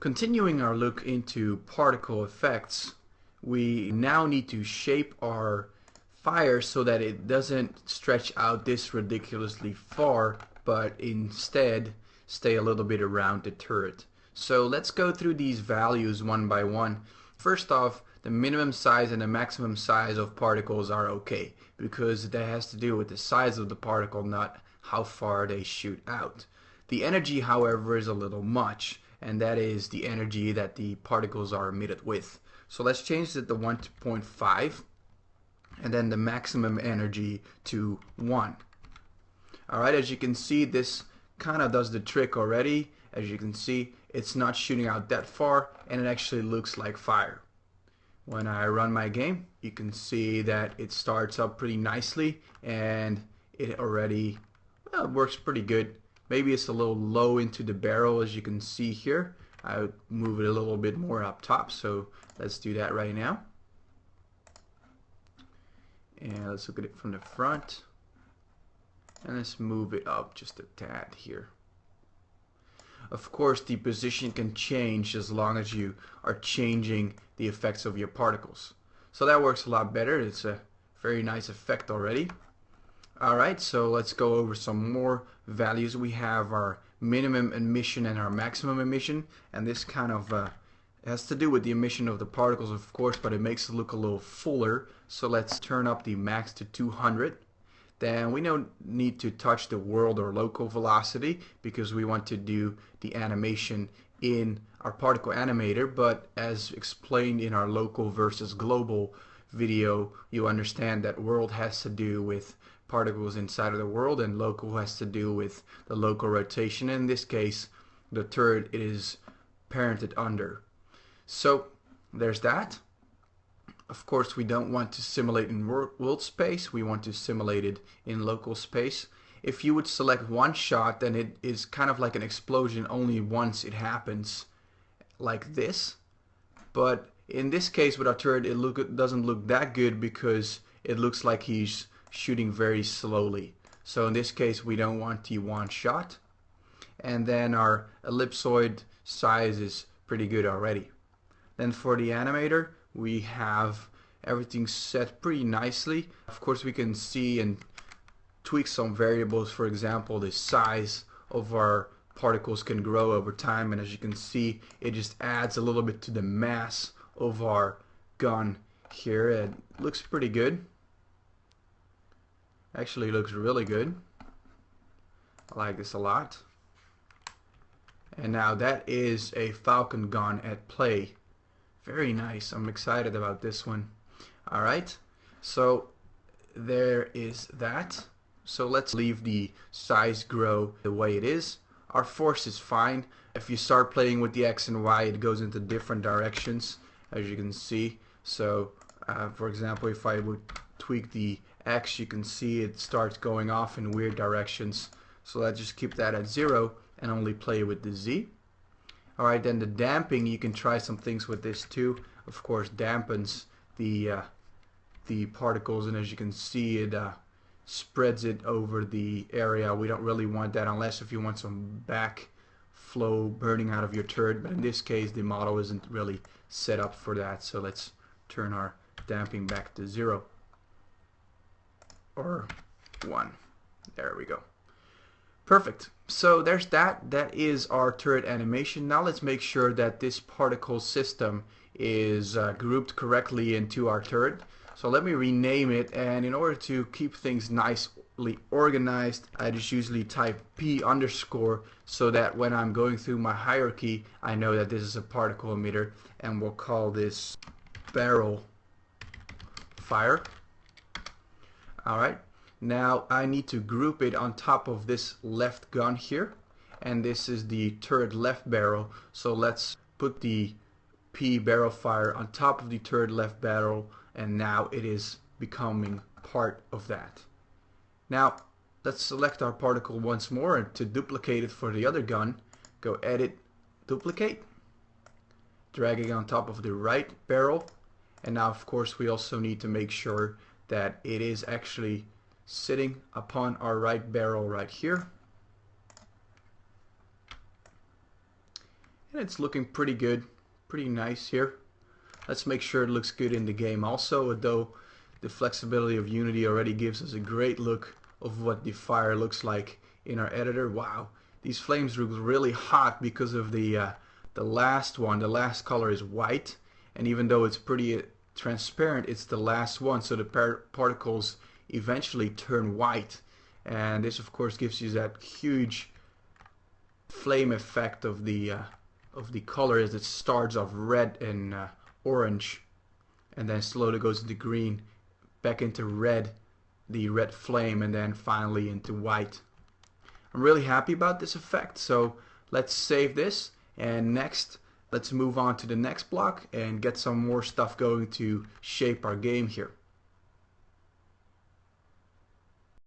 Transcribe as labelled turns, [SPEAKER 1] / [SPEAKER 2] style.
[SPEAKER 1] Continuing our look into particle effects, we now need to shape our fire so that it doesn't stretch out this ridiculously far, but instead stay a little bit around the turret. So let's go through these values one by one. First off, the minimum size and the maximum size of particles are okay, because that has to do with the size of the particle, not how far they shoot out. The energy, however, is a little much, and that is the energy that the particles are emitted with. So let's change it to 1.5, and then the maximum energy to 1. Alright, as you can see, this kind of does the trick already. As you can see, it's not shooting out that far, and it actually looks like fire. When I run my game, you can see that it starts up pretty nicely, and it already works pretty good. Maybe it's a little low into the barrel, as you can see here. I would move it a little bit more up top, so let's do that right now. And let's look at it from the front. And let's move it up just a tad here. Of course, the position can change as long as you are changing the effects of your particles. So that works a lot better. It's a very nice effect already. Alright, so let's go over some more values. We have our minimum emission and our maximum emission, and this kind of has to do with the emission of the particles, of course, but it makes it look a little fuller. So let's turn up the max to 200. Then we don't need to touch the world or local velocity because we want to do the animation in our particle animator, but as explained in our local versus global video, you understand that world has to do with particles inside of the world and local has to do with the local rotation. In this case, the turret is parented under. So there's that. Of course, we don't want to simulate in world space, we want to simulate it in local space. If you would select one shot, then it is kind of like an explosion only once it happens, like this. But in this case with our turret, it doesn't look that good because it looks like he's shooting very slowly. So in this case, we don't want the one shot. And then our ellipsoid size is pretty good already. Then for the animator, we have everything set pretty nicely. Of course, we can see and tweak some variables. For example, the size of our particles can grow over time, and as you can see, it just adds a little bit to the mass of our gun here. It looks pretty good. Actually looks really good. I like this a lot. And now that is a Falcon gun at play. Very nice. I'm excited about this one. Alright, so there is that. So let's leave the size grow the way it is. Our force is fine. If you start playing with the X and Y, it goes into different directions, as you can see. So for example, if I would tweak the X, you can see it starts going off in weird directions. So let's just keep that at 0 and only play with the Z. Alright, then the damping, you can try some things with this too. Of course, dampens the particles, and as you can see, it spreads it over the area. We don't really want that unless if you want some backflow burning out of your turret, but in this case the model isn't really set up for that. So let's turn our damping back to 0 or 1. There we go. Perfect. So there's that. That is our turret animation. Now let's make sure that this particle system is grouped correctly into our turret. So let me rename it, and in order to keep things nicely organized, I just usually type P underscore so that when I'm going through my hierarchy, I know that this is a particle emitter, and we'll call this barrel fire. Alright. Now I need to group it on top of this left gun here, and this is the turret left barrel. So let's put the P barrel fire on top of the turret left barrel, and now it is becoming part of that. Now let's select our particle once more, and to duplicate it for the other gun, go edit, duplicate, drag it on top of the right barrel, and now of course we also need to make sure that it is actually sitting upon our right barrel right here. And it's looking pretty good, pretty nice here. Let's make sure it looks good in the game also, though the flexibility of Unity already gives us a great look of what the fire looks like in our editor. Wow, these flames look really hot because of the last one. The last color is white, and even though it's pretty transparent, it's the last one, so the particles eventually turn white, and this of course gives you that huge flame effect of the color as it starts off red and orange, and then slowly goes into green, back into red, the red flame, and then finally into white. I'm really happy about this effect, so let's save this, and next let's move on to the next block and get some more stuff going to shape our game here.